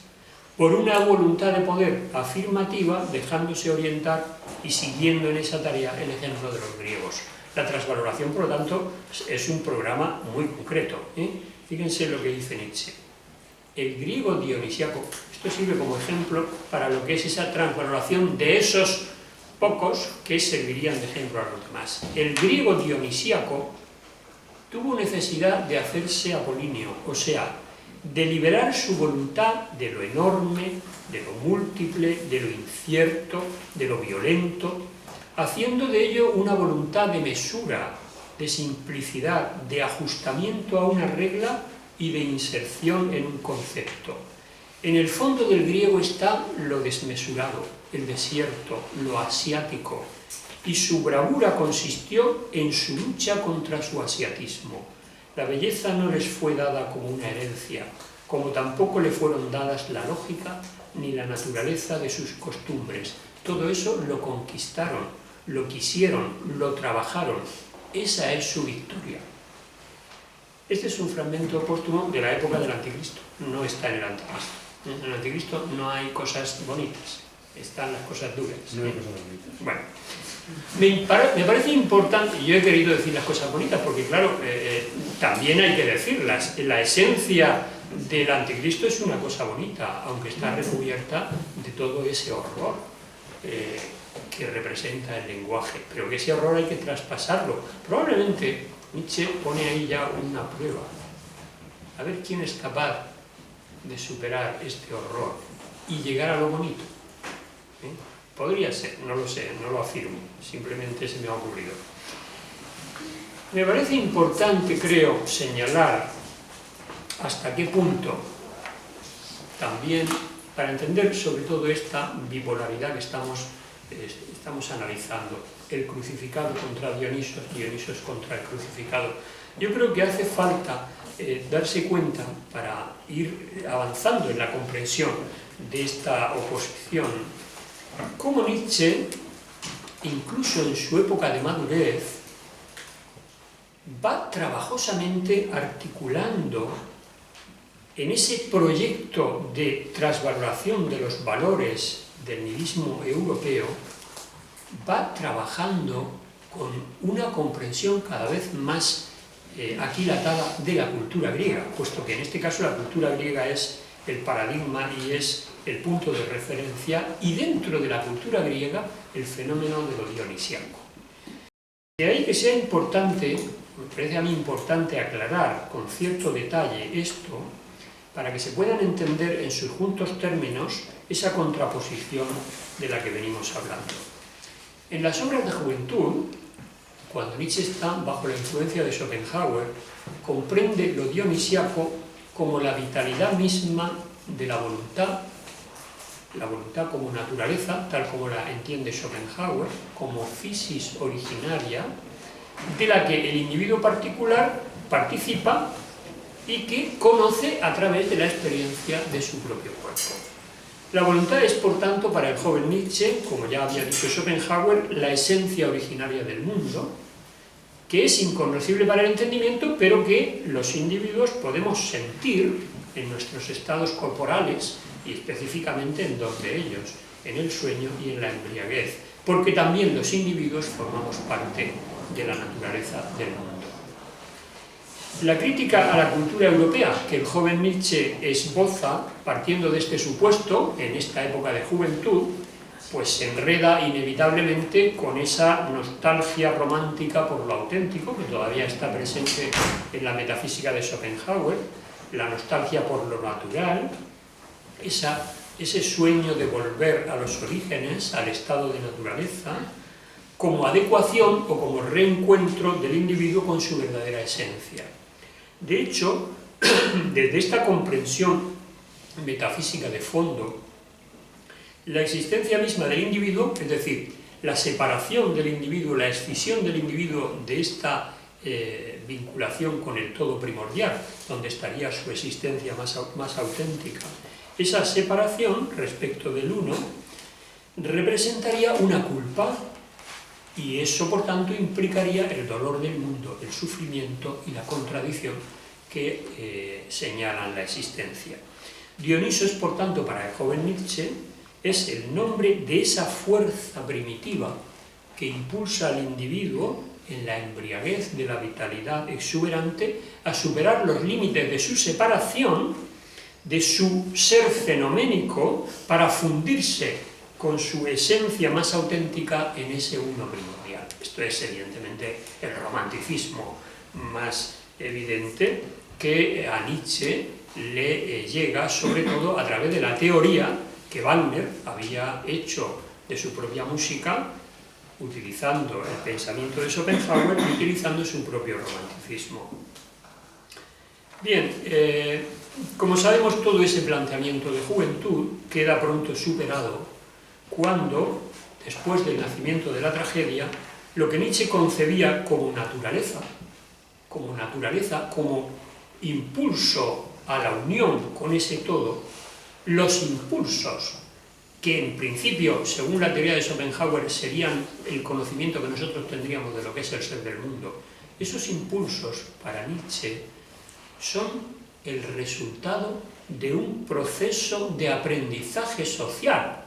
por una voluntad de poder afirmativa, dejándose orientar y siguiendo en esa tarea el ejemplo de los griegos. La transvaloración, por lo tanto, es un programa muy concreto. Fíjense lo que dice Nietzsche. El griego dionisíaco, esto sirve como ejemplo para lo que es esa transvaloración de esos pocos que servirían de ejemplo a los demás. El griego dionisíaco tuvo necesidad de hacerse apolíneo, o sea, de liberar su voluntad de lo enorme, de lo múltiple, de lo incierto, de lo violento, haciendo de ello una voluntad de mesura, de simplicidad, de ajustamiento a una regla y de inserción en un concepto. En el fondo del griego está lo desmesurado, el desierto, lo asiático, y su bravura consistió en su lucha contra su asiatismo. La belleza no les fue dada como una herencia, como tampoco le fueron dadas la lógica ni la naturaleza de sus costumbres. Todo eso lo conquistaron, lo quisieron, lo trabajaron. Esa es su victoria. Este es un fragmento póstumo de la época del Anticristo, no está en el Anticristo. En el Anticristo no hay cosas bonitas, están las cosas duras.
No hay cosas bonitas.
Bueno, me parece importante, y yo he querido decir las cosas bonitas, porque claro, también hay que decirlas. La esencia del Anticristo es una cosa bonita, aunque está recubierta de todo ese horror que representa el lenguaje, pero que ese horror hay que traspasarlo. Probablemente Nietzsche pone ahí ya una prueba. A ver quién es capaz de superar este horror y llegar a lo bonito. Podría ser, no lo sé, no lo afirmo, simplemente se me ha ocurrido. Me parece importante, creo, señalar hasta qué punto, también para entender sobre todo esta bipolaridad que estamos analizando, el crucificado contra Dionisos, Dionisos contra el crucificado. Yo creo que hace falta darse cuenta, para ir avanzando en la comprensión de esta oposición, cómo Nietzsche, incluso en su época de madurez, va trabajosamente articulando en ese proyecto de transvaloración de los valores del nihilismo europeo, va trabajando con una comprensión cada vez más aquilatada de la cultura griega, puesto que en este caso la cultura griega es el paradigma y es el punto de referencia, y dentro de la cultura griega el fenómeno de lo dionisiaco. De ahí que sea importante, me parece a mí importante aclarar con cierto detalle esto, para que se puedan entender en sus juntos términos esa contraposición de la que venimos hablando. En las obras de juventud, cuando Nietzsche está bajo la influencia de Schopenhauer, comprende lo dionisiaco como la vitalidad misma de la voluntad como naturaleza, tal como la entiende Schopenhauer, como physis originaria, de la que el individuo particular participa y que conoce a través de la experiencia de su propio cuerpo. La voluntad es, por tanto, para el joven Nietzsche, como ya había dicho Schopenhauer, la esencia originaria del mundo, que es inconocible para el entendimiento, pero que los individuos podemos sentir en nuestros estados corporales, y específicamente en dos de ellos, en el sueño y en la embriaguez, porque también los individuos formamos parte de la naturaleza del mundo. La crítica a la cultura europea que el joven Nietzsche esboza, partiendo de este supuesto, en esta época de juventud, pues se enreda inevitablemente con esa nostalgia romántica por lo auténtico, que todavía está presente en la metafísica de Schopenhauer, la nostalgia por lo natural, ese sueño de volver a los orígenes, al estado de naturaleza, como adecuación o como reencuentro del individuo con su verdadera esencia. De hecho, desde esta comprensión metafísica de fondo, la existencia misma del individuo, es decir, la separación del individuo, la escisión del individuo de esta vinculación con el todo primordial, donde estaría su existencia más auténtica, esa separación respecto del uno representaría una culpa, y eso, por tanto, implicaría el dolor del mundo, el sufrimiento y la contradicción que señalan la existencia. Dioniso es, por tanto, para el joven Nietzsche, es el nombre de esa fuerza primitiva que impulsa al individuo en la embriaguez de la vitalidad exuberante a superar los límites de su separación, de su ser fenoménico, para fundirse con su esencia más auténtica en ese uno primordial. Esto es evidentemente el romanticismo más evidente que a Nietzsche le llega sobre todo a través de la teoría que Wagner había hecho de su propia música, utilizando el pensamiento de Schopenhauer y utilizando su propio romanticismo. Bien, como sabemos, todo ese planteamiento de juventud queda pronto superado cuando, después del nacimiento de la tragedia, lo que Nietzsche concebía como naturaleza, como impulso a la unión con ese todo, los impulsos que en principio, según la teoría de Schopenhauer, serían el conocimiento que nosotros tendríamos de lo que es el ser del mundo, esos impulsos para Nietzsche son el resultado de un proceso de aprendizaje social,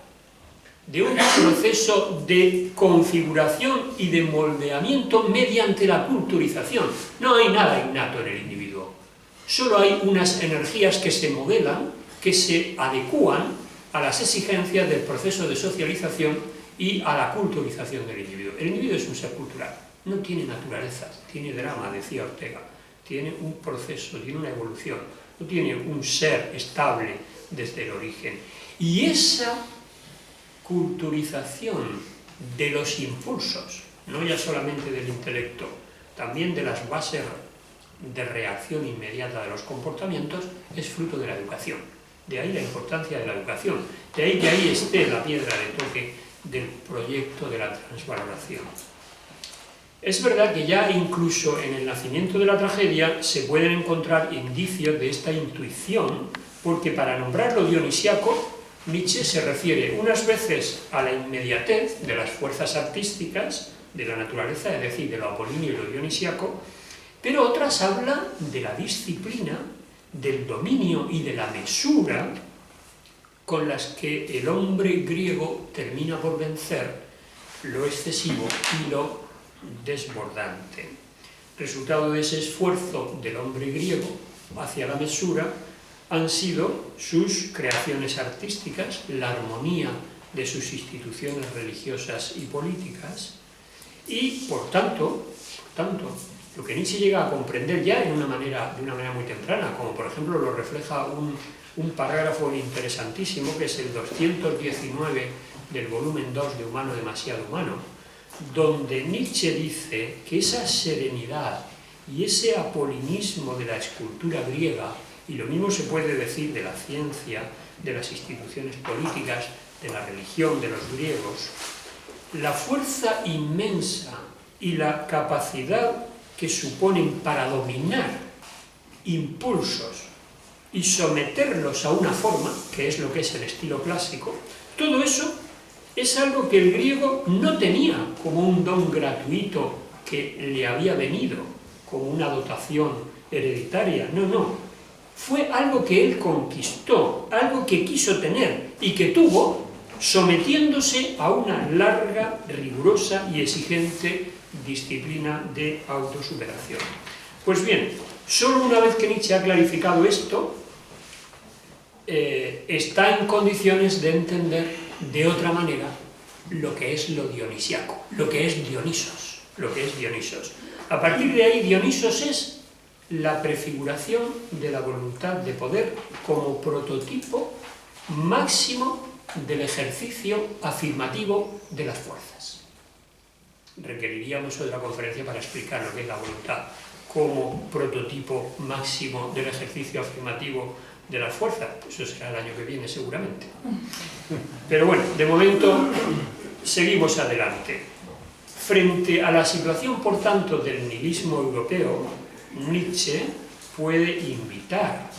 de un proceso de configuración y de moldeamiento mediante la culturización. No hay nada innato en el individuo, solo hay unas energías que se modelan, que se adecúan a las exigencias del proceso de socialización y a la culturización del individuo. El individuo es un ser cultural, no tiene naturaleza, tiene drama, decía Ortega, tiene un proceso, tiene una evolución, no tiene un ser estable desde el origen. Y esa culturización de los impulsos, no ya solamente del intelecto, también de las bases de reacción inmediata de los comportamientos, es fruto de la educación. De ahí la importancia de la educación, de ahí que ahí esté la piedra de toque del proyecto de la transvaloración. Es verdad que ya incluso en el nacimiento de la tragedia se pueden encontrar indicios de esta intuición, porque para nombrarlo dionisiaco, Nietzsche se refiere unas veces a la inmediatez de las fuerzas artísticas de la naturaleza, es decir, de lo apolíneo y lo dionisiaco, pero otras hablan de la disciplina, del dominio y de la mesura con las que el hombre griego termina por vencer lo excesivo y lo desbordante. Resultado de ese esfuerzo del hombre griego hacia la mesura han sido sus creaciones artísticas, la armonía de sus instituciones religiosas y políticas, y por tanto, lo que Nietzsche llega a comprender ya de una manera muy temprana, como por ejemplo lo refleja un parágrafo interesantísimo, que es el 219 del volumen 2 de Humano demasiado humano, donde Nietzsche dice que esa serenidad y ese apolinismo de la escultura griega, y lo mismo se puede decir de la ciencia, de las instituciones políticas, de la religión de los griegos, la fuerza inmensa y la capacidad que suponen para dominar impulsos y someterlos a una forma, que es lo que es el estilo clásico, todo eso es algo que el griego no tenía como un don gratuito que le había venido, como una dotación hereditaria, no. Fue algo que él conquistó, algo que quiso tener y que tuvo sometiéndose a una larga, rigurosa y exigente disciplina de autosuperación. Pues bien, solo una vez que Nietzsche ha clarificado esto, está en condiciones de entender de otra manera lo que es lo dionisiaco, lo que es Dionisos. A partir de ahí, Dionisos es la prefiguración de la voluntad de poder como prototipo máximo del ejercicio afirmativo de las fuerzas. Requeriríamos otra conferencia para explicar lo que es la voluntad como prototipo máximo del ejercicio afirmativo de las fuerzas. Eso será el año que viene seguramente. Pero bueno, de momento seguimos adelante. Frente a la situación, por tanto, del nihilismo europeo, Nietzsche puede invitar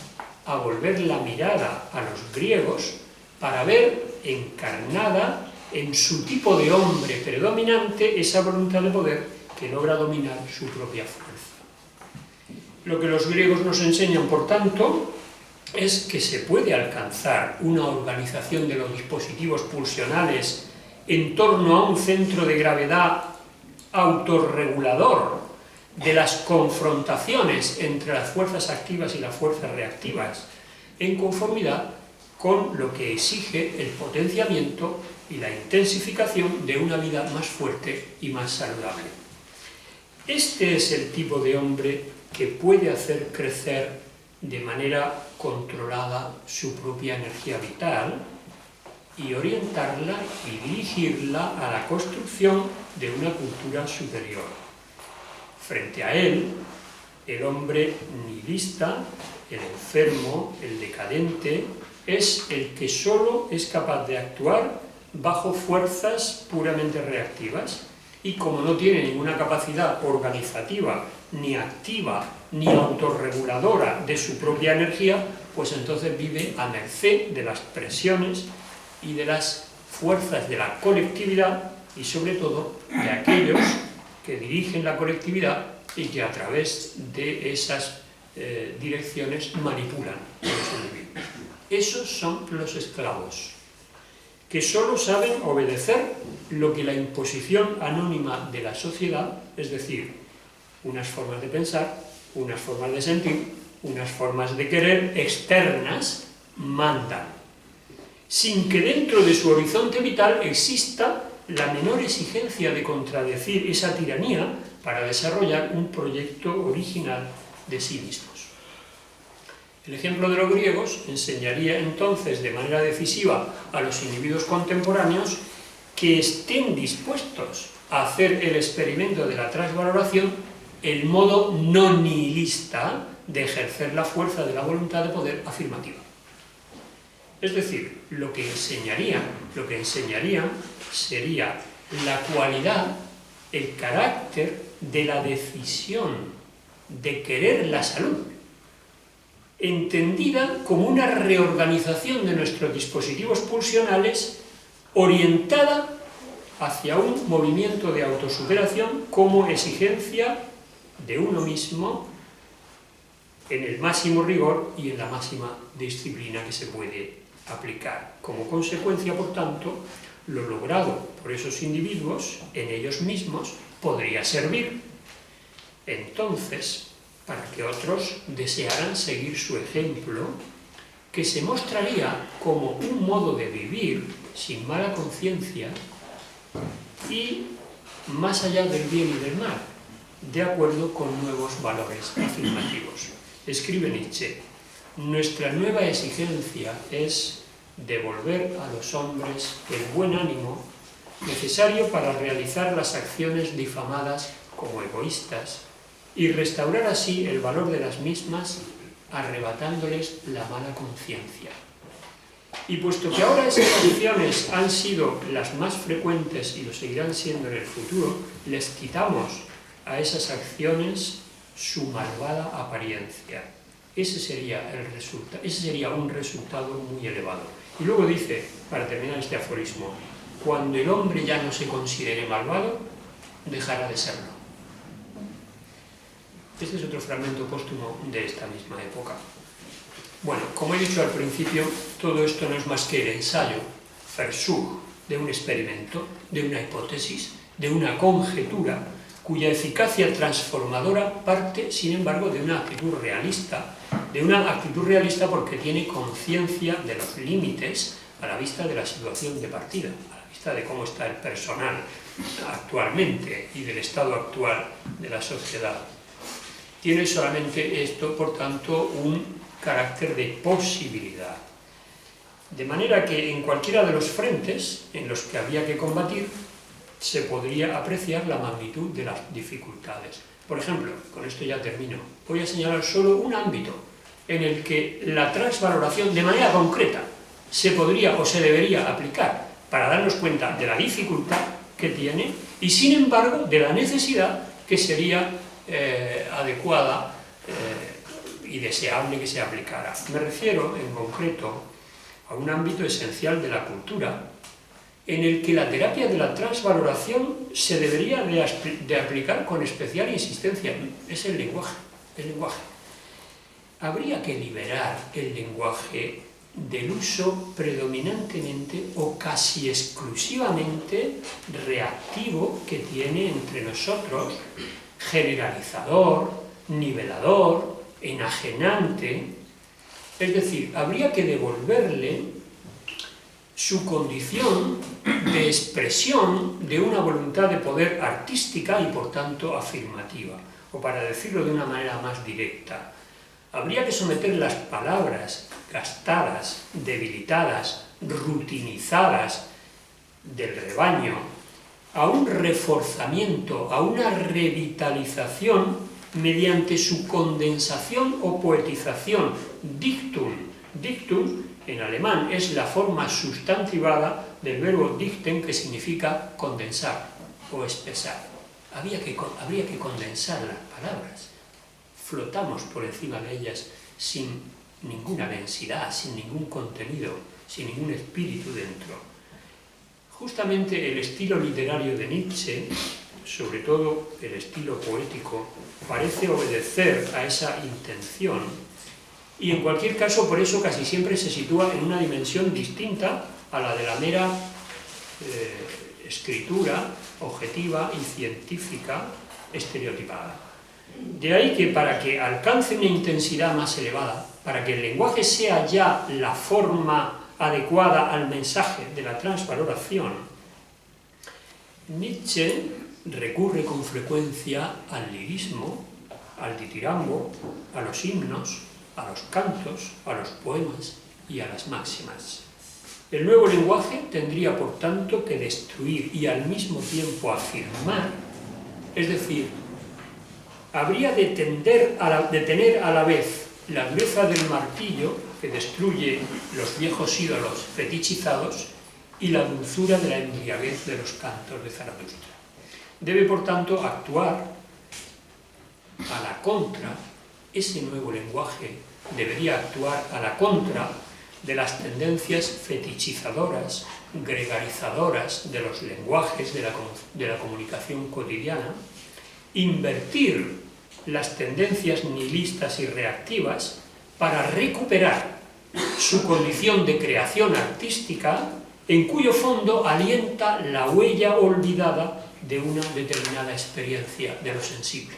a volver la mirada a los griegos para ver encarnada en su tipo de hombre predominante esa voluntad de poder que logra dominar su propia fuerza. Lo que los griegos nos enseñan, por tanto, es que se puede alcanzar una organización de los dispositivos pulsionales en torno a un centro de gravedad autorregulador de las confrontaciones entre las fuerzas activas y las fuerzas reactivas, en conformidad con lo que exige el potenciamiento y la intensificación de una vida más fuerte y más saludable. Este es el tipo de hombre que puede hacer crecer de manera controlada su propia energía vital y orientarla y dirigirla a la construcción de una cultura superior. Frente a él, el hombre nihilista, el enfermo, el decadente, es el que solo es capaz de actuar bajo fuerzas puramente reactivas y como no tiene ninguna capacidad organizativa, ni activa, ni autorreguladora de su propia energía, pues entonces vive a merced de las presiones y de las fuerzas de la colectividad y sobre todo de aquellos que dirigen la colectividad y que a través de esas direcciones manipulan a los individuos. Esos son los esclavos, que solo saben obedecer lo que la imposición anónima de la sociedad, es decir, unas formas de pensar, unas formas de sentir, unas formas de querer externas, mandan, sin que dentro de su horizonte vital exista la menor exigencia de contradecir esa tiranía para desarrollar un proyecto original de sí mismos. El ejemplo de los griegos enseñaría entonces de manera decisiva a los individuos contemporáneos que estén dispuestos a hacer el experimento de la transvaloración el modo no nihilista de ejercer la fuerza de la voluntad de poder afirmativa. Es decir, lo que enseñarían sería la cualidad, el carácter de la decisión de querer la salud, entendida como una reorganización de nuestros dispositivos pulsionales orientada hacia un movimiento de autosuperación como exigencia de uno mismo en el máximo rigor y en la máxima disciplina que se puede aplicar. Como consecuencia, por tanto, lo logrado por esos individuos en ellos mismos podría servir entonces para que otros desearan seguir su ejemplo, que se mostraría como un modo de vivir sin mala conciencia y más allá del bien y del mal, de acuerdo con nuevos valores afirmativos. Escribe Nietzsche: nuestra nueva exigencia es devolver a los hombres el buen ánimo necesario para realizar las acciones difamadas como egoístas y restaurar así el valor de las mismas, arrebatándoles la mala conciencia. Y puesto que ahora esas acciones han sido las más frecuentes y lo seguirán siendo en el futuro, les quitamos a esas acciones su malvada apariencia. Ese sería un resultado muy elevado. Y luego dice, para terminar este aforismo, cuando el hombre ya no se considere malvado, dejará de serlo. Este es otro fragmento póstumo de esta misma época. Bueno, como he dicho al principio, todo esto no es más que el ensayo, Versuch, de un experimento, de una hipótesis, de una conjetura, cuya eficacia transformadora parte, sin embargo, de una actitud realista porque tiene conciencia de los límites a la vista de la situación de partida, a la vista de cómo está el personal actualmente y del estado actual de la sociedad. Tiene solamente esto, por tanto, un carácter de posibilidad. De manera que en cualquiera de los frentes en los que había que combatir, se podría apreciar la magnitud de las dificultades. Por ejemplo, con esto ya termino, voy a señalar solo un ámbito en el que la transvaloración de manera concreta se podría o se debería aplicar para darnos cuenta de la dificultad que tiene y, sin embargo, de la necesidad que sería adecuada y deseable que se aplicara. Me refiero, en concreto, a un ámbito esencial de la cultura, en el que la terapia de la transvaloración se debería de aplicar con especial insistencia. Es el lenguaje. habría que liberar el lenguaje del uso predominantemente o casi exclusivamente reactivo que tiene entre nosotros, generalizador, nivelador, enajenante. Es decir, habría que devolverle su condición de expresión de una voluntad de poder artística y por tanto afirmativa, o para decirlo de una manera más directa, habría que someter las palabras gastadas, debilitadas, rutinizadas del rebaño a un reforzamiento, a una revitalización mediante su condensación o poetización, dictum. Dictum en alemán es la forma sustantivada del verbo dichten, que significa condensar o espesar. Habría que condensar las palabras. Flotamos por encima de ellas sin ninguna densidad, sin ningún contenido, sin ningún espíritu dentro. Justamente el estilo literario de Nietzsche, sobre todo el estilo poético, parece obedecer a esa intención, y en cualquier caso por eso casi siempre se sitúa en una dimensión distinta a la de la mera escritura objetiva y científica estereotipada. De ahí que para que alcance una intensidad más elevada, para que el lenguaje sea ya la forma adecuada al mensaje de la transvaloración, Nietzsche recurre con frecuencia al lirismo, al ditirambo, a los himnos, a los cantos, a los poemas y a las máximas. El nuevo lenguaje tendría, por tanto, que destruir y al mismo tiempo afirmar, es decir, habría de tener a la vez la dureza del martillo, que destruye los viejos ídolos fetichizados, y la dulzura de la embriaguez de los cantos de Zaratustra. Debe, por tanto, actuar a la contra. Ese nuevo lenguaje debería actuar a la contra de las tendencias fetichizadoras, gregarizadoras de los lenguajes de la comunicación cotidiana, invertir las tendencias nihilistas y reactivas para recuperar su condición de creación artística, en cuyo fondo alienta la huella olvidada de una determinada experiencia de lo sensible.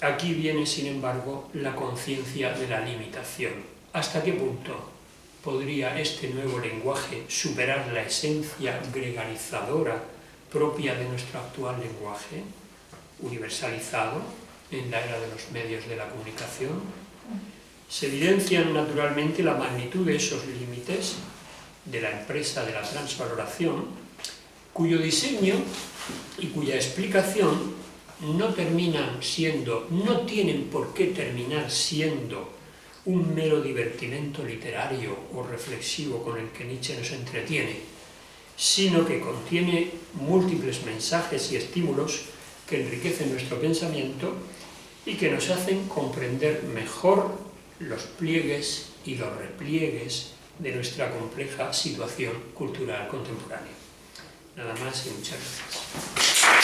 Aquí viene, sin embargo, la conciencia de la limitación. ¿Hasta qué punto podría este nuevo lenguaje superar la esencia gregarizadora propia de nuestro actual lenguaje, universalizado en la era de los medios de la comunicación? Se evidencian naturalmente la magnitud de esos límites de la empresa de la transvaloración, cuyo diseño y cuya explicación no tienen por qué terminar siendo un mero divertimento literario o reflexivo con el que Nietzsche nos entretiene, sino que contiene múltiples mensajes y estímulos que enriquecen nuestro pensamiento y que nos hacen comprender mejor los pliegues y los repliegues de nuestra compleja situación cultural contemporánea. Nada más y muchas gracias.